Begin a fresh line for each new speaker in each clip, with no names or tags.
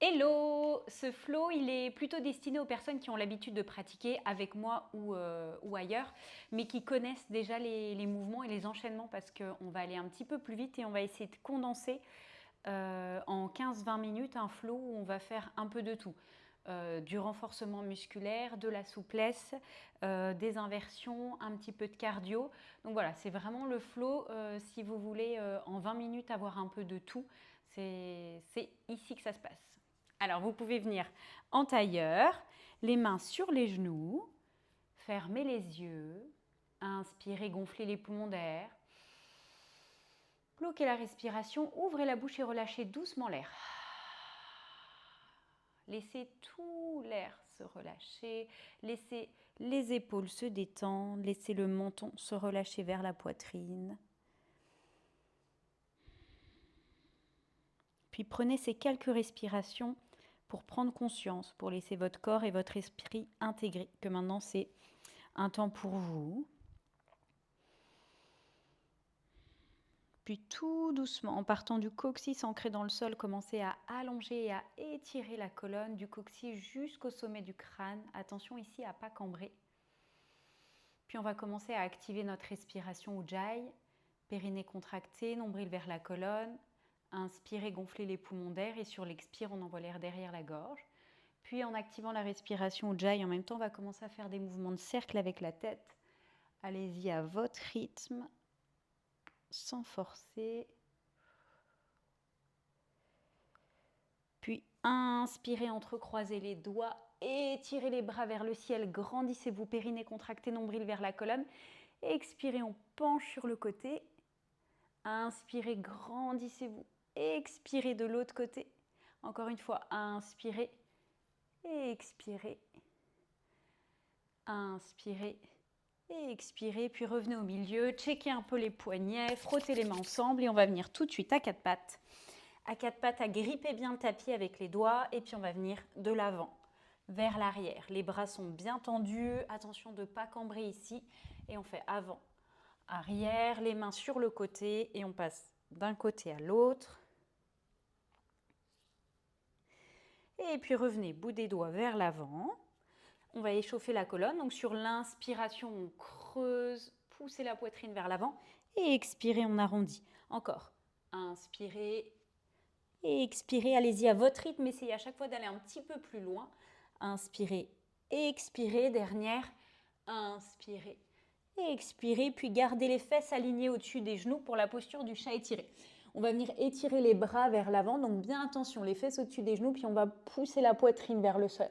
Hello! Ce flow, il est plutôt destiné aux personnes qui ont l'habitude de pratiquer avec moi ou ailleurs, mais qui connaissent déjà les mouvements et les enchaînements parce qu'on va aller un petit peu plus vite et on va essayer de condenser en 15-20 minutes un flow où on va faire un peu de tout. Du renforcement musculaire, de la souplesse, des inversions, un petit peu de cardio. Donc voilà, c'est vraiment le flow si vous voulez en 20 minutes avoir un peu de tout. C'est ici que ça se passe. Alors vous pouvez venir en tailleur, les mains sur les genoux, fermer les yeux, inspirez, gonflez les poumons d'air. Bloquez la respiration, ouvrez la bouche et relâchez doucement l'air. Laissez tout l'air se relâcher, laissez les épaules se détendre, laissez le menton se relâcher vers la poitrine. Puis prenez ces quelques respirations pour prendre conscience, pour laisser votre corps et votre esprit intégrer, que maintenant c'est un temps pour vous. Puis tout doucement, en partant du coccyx ancré dans le sol, commencez à allonger et à étirer la colonne du coccyx jusqu'au sommet du crâne. Attention ici à ne pas cambrer. Puis on va commencer à activer notre respiration Ujjayi, périnée contracté, nombril vers la colonne. Inspirez, gonflez les poumons d'air et sur l'expire, on envoie l'air derrière la gorge. Puis en activant la respiration Ujjayi, en même temps, on va commencer à faire des mouvements de cercle avec la tête. Allez-y à votre rythme, sans forcer. Puis inspirez, entrecroisez les doigts, étirez les bras vers le ciel, grandissez-vous, périnée contracté, nombril vers la colonne. Expirez, on penche sur le côté. Inspirez, grandissez-vous. Expirez de l'autre côté. Encore une fois, inspirez. Expirez. Inspirez. Et expirez, puis revenez au milieu, checkez un peu les poignets, frottez les mains ensemble et on va venir tout de suite à quatre pattes. À quatre pattes, à gripper bien le tapis avec les doigts et puis on va venir de l'avant vers l'arrière. Les bras sont bien tendus, attention de ne pas cambrer ici et on fait avant, arrière, les mains sur le côté et on passe d'un côté à l'autre. Et puis revenez, bout des doigts vers l'avant. On va échauffer la colonne. Donc sur l'inspiration, on creuse, poussez la poitrine vers l'avant. Et expirez, on arrondit. Encore. Inspirez et expirez. Allez-y à votre rythme. Essayez à chaque fois d'aller un petit peu plus loin. Inspirez et expirez. Dernière. Inspirez et expirez. Puis gardez les fesses alignées au-dessus des genoux pour la posture du chat étiré. On va venir étirer les bras vers l'avant. Donc bien attention, les fesses au-dessus des genoux. Puis on va pousser la poitrine vers le sol.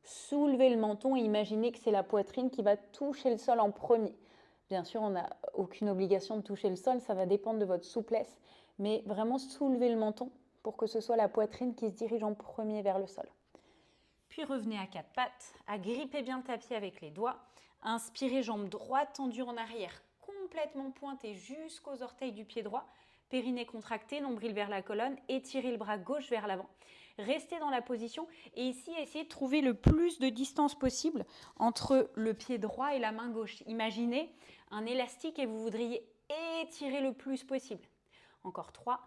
Soulevez le menton et imaginez que c'est la poitrine qui va toucher le sol en premier. Bien sûr, on n'a aucune obligation de toucher le sol, ça va dépendre de votre souplesse, mais vraiment soulevez le menton pour que ce soit la poitrine qui se dirige en premier vers le sol. Puis revenez à quatre pattes, à gripper bien le tapis avec les doigts. Inspirez, jambe droite tendue en arrière, complètement pointée jusqu'aux orteils du pied droit. Périnée contracté, nombril vers la colonne, étirez le bras gauche vers l'avant. Restez dans la position et ici, essayez de trouver le plus de distance possible entre le pied droit et la main gauche. Imaginez un élastique et vous voudriez étirer le plus possible. Encore 3,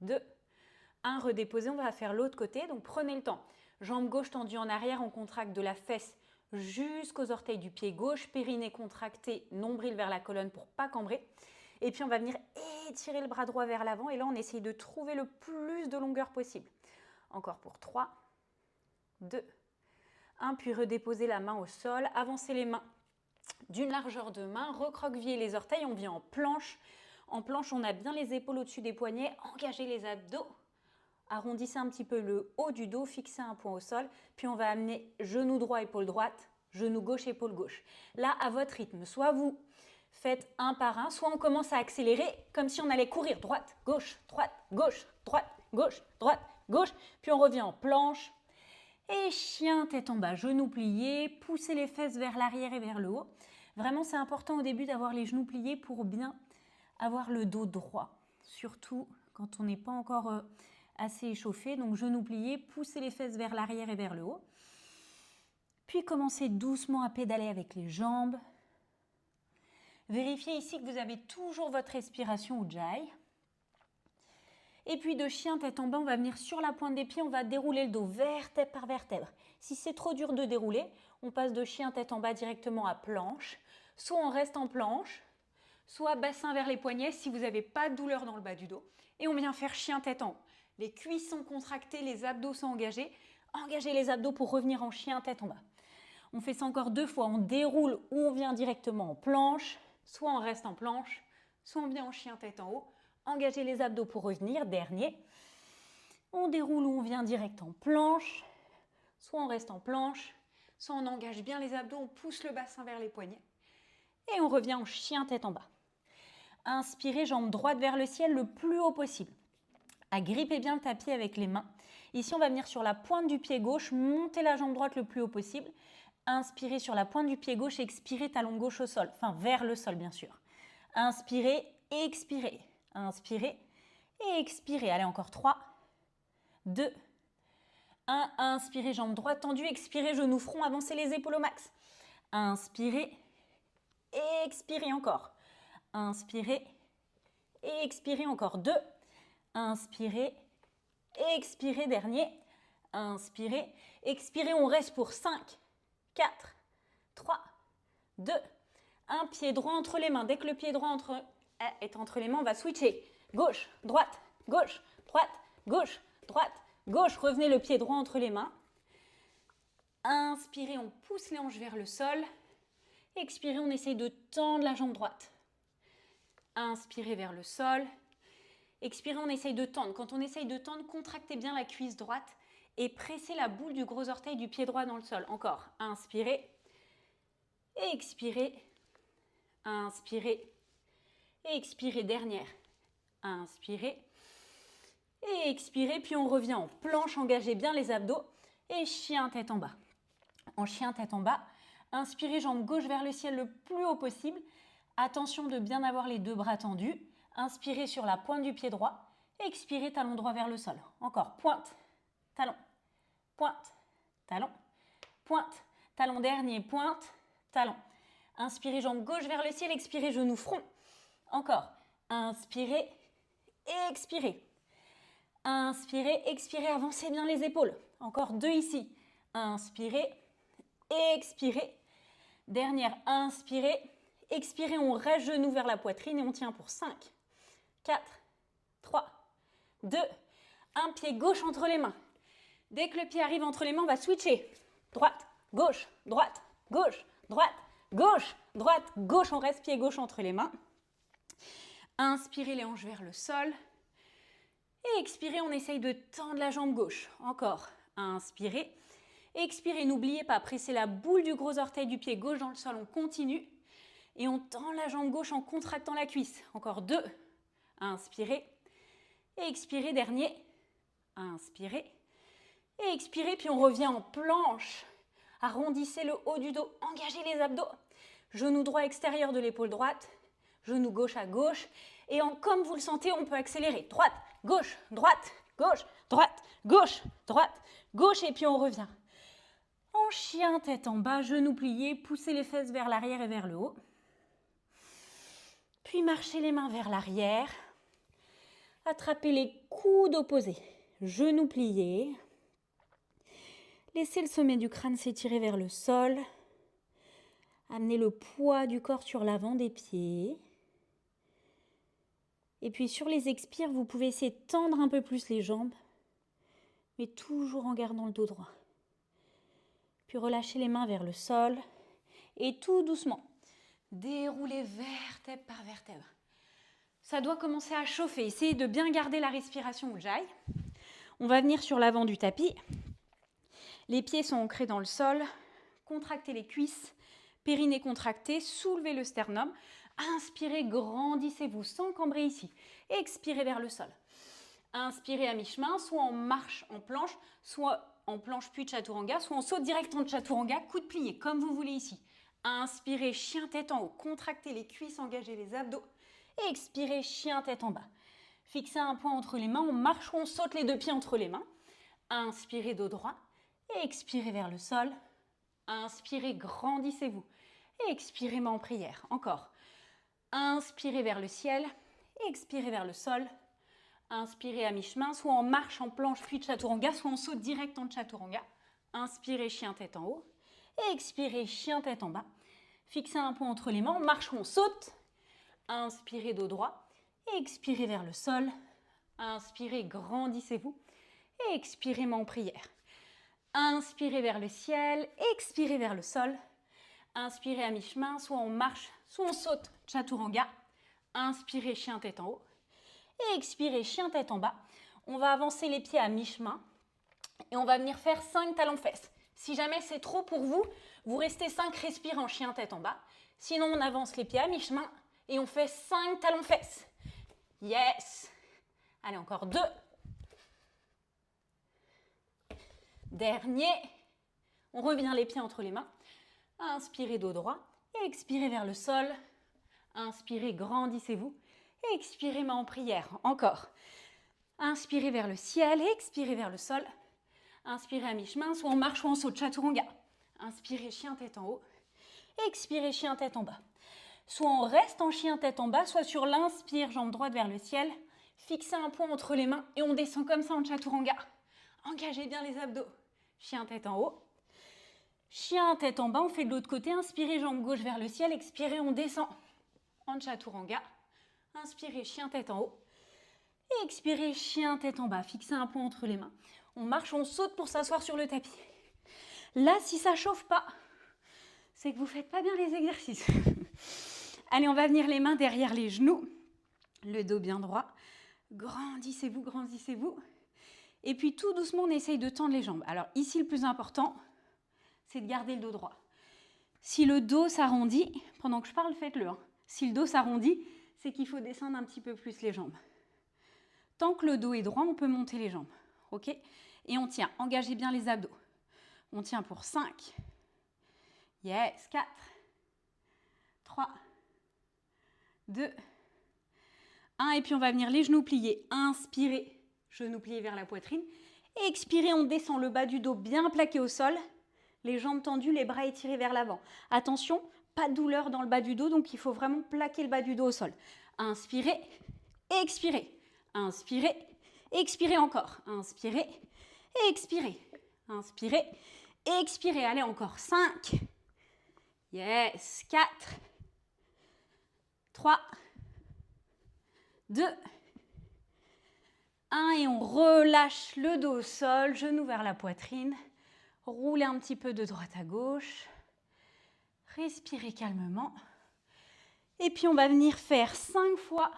2, 1, redéposez, on va faire l'autre côté. Donc prenez le temps. Jambe gauche tendue en arrière, on contracte de la fesse jusqu'aux orteils du pied gauche, périnée contracté, nombril vers la colonne pour ne pas cambrer. Et puis on va venir étirer le bras droit vers l'avant et là on essaye de trouver le plus de longueur possible. Encore pour 3, 2, 1, puis redéposez la main au sol, avancez les mains d'une largeur de main, recroquevillez les orteils, on vient en planche. En planche, on a bien les épaules au-dessus des poignets, engagez les abdos, arrondissez un petit peu le haut du dos, fixez un point au sol, puis on va amener genou droit, épaule droite, genou gauche, épaule gauche. Là, à votre rythme, soit vous faites un par un, soit on commence à accélérer comme si on allait courir droite, gauche, droite, gauche, droite, gauche, droite, gauche, puis on revient en planche. Et chien, tête en bas, genoux pliés, poussez les fesses vers l'arrière et vers le haut. Vraiment, c'est important au début d'avoir les genoux pliés pour bien avoir le dos droit, surtout quand on n'est pas encore assez échauffé. Donc, genoux pliés, poussez les fesses vers l'arrière et vers le haut. Puis, commencez doucement à pédaler avec les jambes. Vérifiez ici que vous avez toujours votre respiration Ujjayi. Et puis de chien tête en bas, on va venir sur la pointe des pieds, on va dérouler le dos vertèbre par vertèbre. Si c'est trop dur de dérouler, on passe de chien tête en bas directement à planche. Soit on reste en planche, soit bassin vers les poignets si vous n'avez pas de douleur dans le bas du dos. Et on vient faire chien tête en haut. Les cuisses sont contractées, les abdos sont engagés. Engagez les abdos pour revenir en chien tête en bas. On fait ça encore 2 fois. On déroule ou on vient directement en planche. Soit on reste en planche, soit on vient en chien tête en haut. Engagez les abdos pour revenir. Dernier. On déroule ou on vient direct en planche. Soit on reste en planche, soit on engage bien les abdos, on pousse le bassin vers les poignets. Et on revient en chien tête en bas. Inspirez, jambe droite vers le ciel le plus haut possible. Agrippez bien le tapis avec les mains. Ici, on va venir sur la pointe du pied gauche, montez la jambe droite le plus haut possible. Inspirez sur la pointe du pied gauche, expirez talon gauche au sol, enfin vers le sol bien sûr. Inspirez, expirez. Inspirez et expirez. Allez, encore 3, 2, 1. Inspirez, jambe droite tendue, expirez, genou front, avancez les épaules au max. Inspirez, expirez encore. Inspirez, expirez encore. 2, inspirez, expirez, dernier. Inspirez, expirez, on reste pour 5, 4, 3, 2, 1. Pied droit entre les mains. Dès que le pied droit est entre les mains, on va switcher. Gauche, droite, gauche, droite, gauche, droite, gauche. Revenez le pied droit entre les mains. Inspirez, on pousse les hanches vers le sol. Expirez, on essaye de tendre la jambe droite. Inspirez vers le sol. Expirez, on essaye de tendre. Quand on essaye de tendre, contractez bien la cuisse droite et pressez la boule du gros orteil du pied droit dans le sol. Encore. Inspirez. Expirez. Inspirez. Expirez. Dernière. Inspirez. Et expirez. Puis on revient en planche. Engagez bien les abdos. Et chien tête en bas. En chien tête en bas. Inspirez, jambe gauche vers le ciel le plus haut possible. Attention de bien avoir les 2 bras tendus. Inspirez sur la pointe du pied droit. Expirez, talon droit vers le sol. Encore. Pointe, talon, pointe, talon, pointe, talon dernier, pointe, talon. Inspirez, jambe gauche vers le ciel. Expirez, genou front. Encore. Inspirez, expirez. Inspirez, expirez, avancez bien les épaules. Encore 2 ici. Inspirez, expirez. Dernière, inspirez, expirez, on reste genou vers la poitrine et on tient pour 5, 4, 3, 2, 1. Pied gauche entre les mains. Dès que le pied arrive entre les mains, on va switcher. Droite, gauche, droite, gauche, droite, gauche, droite, gauche. On reste pied gauche entre les mains. Inspirez les hanches vers le sol. Et expirez, on essaye de tendre la jambe gauche. Encore. Inspirez. Expirez, n'oubliez pas, pressez la boule du gros orteil du pied gauche dans le sol. On continue. Et on tend la jambe gauche en contractant la cuisse. Encore 2. Inspirez. Et expirez, dernier. Inspirez. Et expirez, puis on revient en planche. Arrondissez le haut du dos. Engagez les abdos. Genou droit extérieur de l'épaule droite. Genou gauche à gauche. Et comme vous le sentez, on peut accélérer. Droite, gauche, droite, gauche, droite, gauche, droite, gauche. Et puis on revient. En chien, tête en bas, genoux pliés. Poussez les fesses vers l'arrière et vers le haut. Puis marchez les mains vers l'arrière. Attrapez les coudes opposés. Genoux pliés. Laissez le sommet du crâne s'étirer vers le sol. Amenez le poids du corps sur l'avant des pieds. Et puis sur les expires, vous pouvez essayer de tendre un peu plus les jambes, mais toujours en gardant le dos droit. Puis relâchez les mains vers le sol et tout doucement, déroulez vertèbre par vertèbre. Ça doit commencer à chauffer. Essayez de bien garder la respiration Ujjayi. On va venir sur l'avant du tapis. Les pieds sont ancrés dans le sol. Contractez les cuisses, périnée contracté, soulevez le sternum. Inspirez, grandissez-vous sans cambrer ici. Expirez vers le sol. Inspirez à mi-chemin, soit en marche en planche, soit en planche puis chaturanga, soit on saute direct en chaturanga, coude plié, comme vous voulez ici. Inspirez, chien tête en haut, contractez les cuisses, engagez les abdos. Et expirez, chien tête en bas. Fixez un point entre les mains, on marche ou on saute les 2 pieds entre les mains. Inspirez, dos droit. Et expirez vers le sol. Inspirez, grandissez-vous. Et expirez, main en prière. Encore. Inspirez vers le ciel. Expirez vers le sol. Inspirez à mi-chemin, soit en marche, en planche, puis chaturanga, soit en saut direct en chaturanga. Inspirez, chien tête en haut. Et expirez, chien tête en bas. Fixez un point entre les mains, on marche ou on saute. Inspirez, dos droit. Et expirez vers le sol. Inspirez, grandissez-vous. Et expirez, main en prière. Inspirez vers le ciel, expirez vers le sol. Inspirez à mi-chemin, soit on marche, soit on saute, chaturanga. Inspirez, chien tête en haut. Et expirez, chien tête en bas. On va avancer les pieds à mi-chemin et on va venir faire 5 talons-fesses. Si jamais c'est trop pour vous, vous restez 5 respires en chien tête en bas. Sinon, on avance les pieds à mi-chemin et on fait 5 talons-fesses. Yes. Allez, encore 2. Dernier. On revient les pieds entre les mains. Inspirez, dos droit. Et expirez vers le sol. Inspirez, grandissez-vous. Et expirez, main en prière. Encore. Inspirez vers le ciel. Et expirez vers le sol. Inspirez à mi-chemin, soit en marche ou en saut, chaturanga. Inspirez, chien tête en haut. Expirez, chien tête en bas. Soit on reste en chien tête en bas, soit sur l'inspire, jambe droite vers le ciel. Fixez un point entre les mains et on descend comme ça en chaturanga. Engagez bien les abdos. Chien tête en haut. Chien tête en bas, on fait de l'autre côté. Inspirez, jambe gauche vers le ciel. Expirez, on descend en chaturanga. Inspirez, chien tête en haut. Et expirez, chien tête en bas. Fixez un point entre les mains. On marche, on saute pour s'asseoir sur le tapis. Là, si ça ne chauffe pas, c'est que vous ne faites pas bien les exercices. Allez, on va venir les mains derrière les genoux. Le dos bien droit. Grandissez-vous, grandissez-vous. Et puis tout doucement, on essaye de tendre les jambes. Alors ici, le plus important, c'est de garder le dos droit. Si le dos s'arrondit, pendant que je parle, faites-le. Si le dos s'arrondit, c'est qu'il faut descendre un petit peu plus les jambes. Tant que le dos est droit, on peut monter les jambes. Ok? Et on tient. Engagez bien les abdos. On tient pour 5. Yes. 4. 3. 2. 1. Et puis on va venir les genoux pliés. Inspirez. Genoux pliés vers la poitrine. Et expirez, on descend le bas du dos bien plaqué au sol. Les jambes tendues, les bras étirés vers l'avant. Attention, pas de douleur dans le bas du dos, donc il faut vraiment plaquer le bas du dos au sol. Inspirez, expirez. Inspirez, expirez encore. Inspirez, expirez. Inspirez, expirez. Allez, encore 5. Yes. 4. 3. 2. 1 et on relâche le dos au sol, genoux vers la poitrine. Roulez un petit peu de droite à gauche. Respirez calmement. Et puis on va venir faire 5 fois.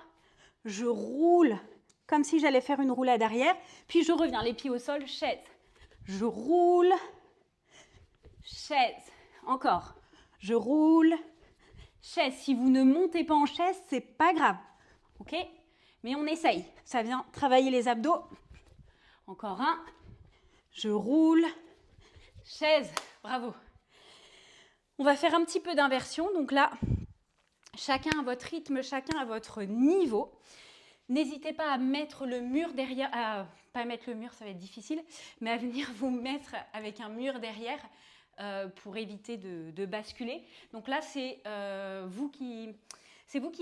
Je roule comme si j'allais faire une roulade arrière. Puis je reviens, les pieds au sol, chaise. Je roule, chaise. Encore. Je roule, chaise. Si vous ne montez pas en chaise, c'est pas grave. Ok ? Mais on essaye. Ça vient travailler les abdos. Encore un. Je roule. Chaise. Bravo. On va faire un petit peu d'inversion. Donc là, chacun à votre rythme, chacun à votre niveau. N'hésitez pas à mettre le mur derrière. Pas mettre le mur, ça va être difficile. Mais à venir vous mettre avec un mur derrière pour éviter de basculer. Donc là, c'est vous qui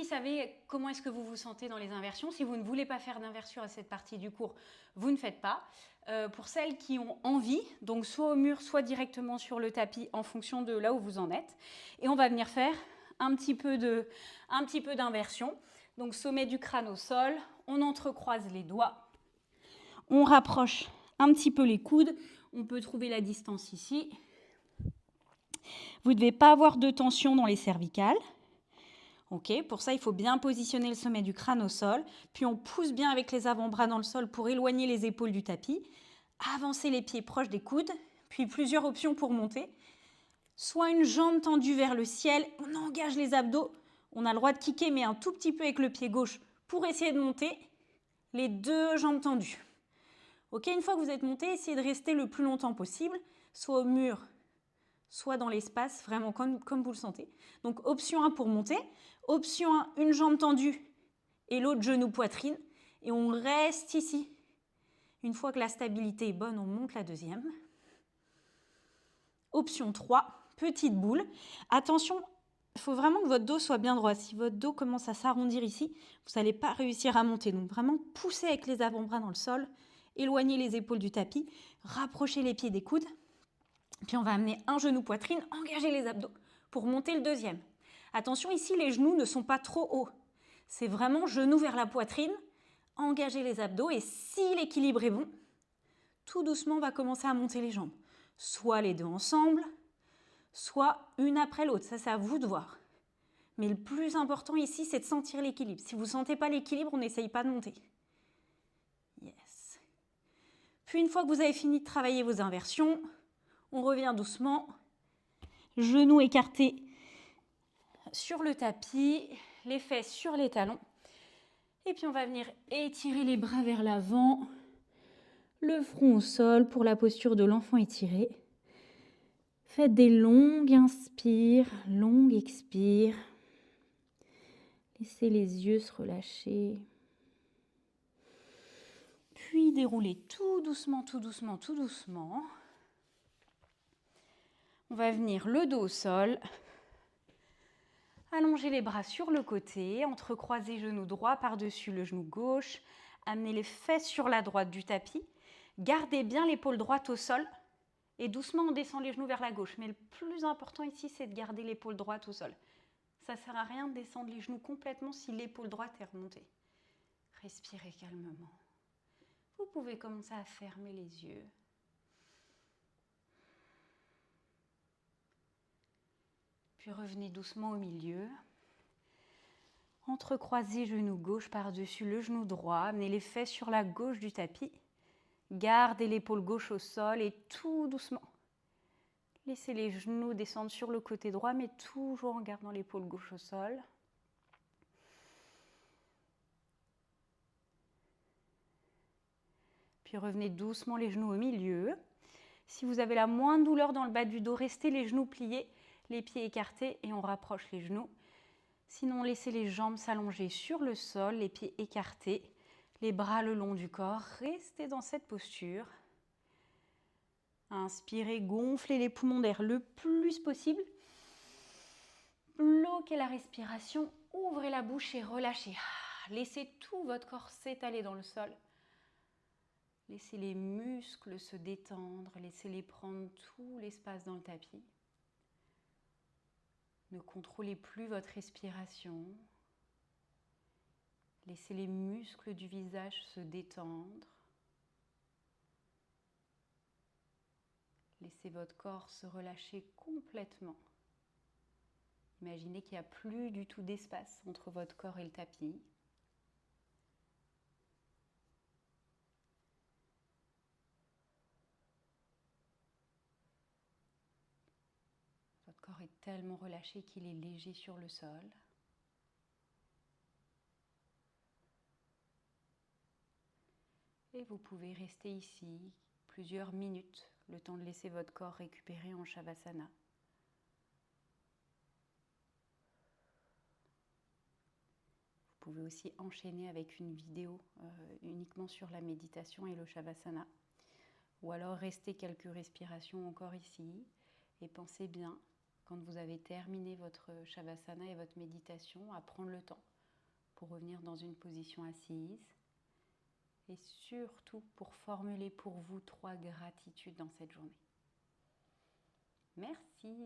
savez comment est-ce que vous vous sentez dans les inversions. Si vous ne voulez pas faire d'inversion à cette partie du cours, vous ne faites pas. Pour celles qui ont envie, donc soit au mur, soit directement sur le tapis en fonction de là où vous en êtes. Et on va venir faire un petit peu d'inversion. Donc sommet du crâne au sol, on entrecroise les doigts, on rapproche un petit peu les coudes, on peut trouver la distance ici. Vous ne devez pas avoir de tension dans les cervicales. Okay, pour ça, il faut bien positionner le sommet du crâne au sol. Puis on pousse bien avec les avant-bras dans le sol pour éloigner les épaules du tapis. Avancez les pieds proches des coudes. Puis plusieurs options pour monter. Soit une jambe tendue vers le ciel. On engage les abdos. On a le droit de kicker, mais un tout petit peu avec le pied gauche pour essayer de monter. Les 2 jambes tendues. Ok, une fois que vous êtes monté, essayez de rester le plus longtemps possible. Soit au mur, soit dans l'espace, vraiment comme vous le sentez. Donc option 1 pour monter. Option 1, une jambe tendue et l'autre genou poitrine. Et on reste ici. Une fois que la stabilité est bonne, on monte la deuxième. Option 3, petite boule. Attention, Il faut vraiment que votre dos soit bien droit. Si votre dos commence à s'arrondir ici, vous n'allez pas réussir à monter. Donc vraiment, poussez avec les avant-bras dans le sol, éloignez les épaules du tapis, rapprochez les pieds des coudes. Puis on va amener un genou poitrine, engager les abdos pour monter le deuxième. Attention, ici, les genoux ne sont pas trop hauts. C'est vraiment genou vers la poitrine, engager les abdos et si l'équilibre est bon, tout doucement, on va commencer à monter les jambes. Soit les deux ensemble, soit une après l'autre. Ça, c'est à vous de voir. Mais le plus important ici, c'est de sentir l'équilibre. Si vous ne sentez pas l'équilibre, on n'essaye pas de monter. Yes. Puis une fois que vous avez fini de travailler vos inversions, on revient doucement. Genoux écartés sur le tapis, les fesses sur les talons. Et puis on va venir étirer les bras vers l'avant, le front au sol pour la posture de l'enfant étiré. Faites des longues inspires, longues expires. Laissez les yeux se relâcher. Puis déroulez tout doucement, tout doucement, tout doucement. On va venir le dos au sol. Allongez les bras sur le côté, entrecroisez genou droit par-dessus le genou gauche. Amenez les fesses sur la droite du tapis. Gardez bien l'épaule droite au sol. Et doucement, on descend les genoux vers la gauche. Mais le plus important ici, c'est de garder l'épaule droite au sol. Ça ne sert à rien de descendre les genoux complètement si l'épaule droite est remontée. Respirez calmement. Vous pouvez commencer à fermer les yeux. Puis revenez doucement au milieu. Entrecroisez genou gauche par-dessus le genou droit. Amenez les fesses sur la gauche du tapis. Gardez l'épaule gauche au sol et tout doucement. Laissez les genoux descendre sur le côté droit, mais toujours en gardant l'épaule gauche au sol. Puis revenez doucement les genoux au milieu. Si vous avez la moindre douleur dans le bas du dos, restez les genoux pliés, les pieds écartés et on rapproche les genoux. Sinon, laissez les jambes s'allonger sur le sol, les pieds écartés, les bras le long du corps. Restez dans cette posture. Inspirez, gonflez les poumons d'air le plus possible. Bloquez la respiration, ouvrez la bouche et relâchez. Laissez tout votre corps s'étaler dans le sol. Laissez les muscles se détendre, laissez-les prendre tout l'espace dans le tapis. Ne contrôlez plus votre respiration. Laissez les muscles du visage se détendre. Laissez votre corps se relâcher complètement. Imaginez qu'il n'y a plus du tout d'espace entre votre corps et le tapis. Votre corps est tellement relâché qu'il est léger sur le sol. Et vous pouvez rester ici plusieurs minutes, le temps de laisser votre corps récupérer en Shavasana. Vous pouvez aussi enchaîner avec une vidéo uniquement sur la méditation et le Shavasana. Ou alors rester quelques respirations encore ici et pensez bien, quand vous avez terminé votre Shavasana et votre méditation, à prendre le temps pour revenir dans une position assise. Et surtout pour formuler pour vous 3 gratitudes dans cette journée. Merci.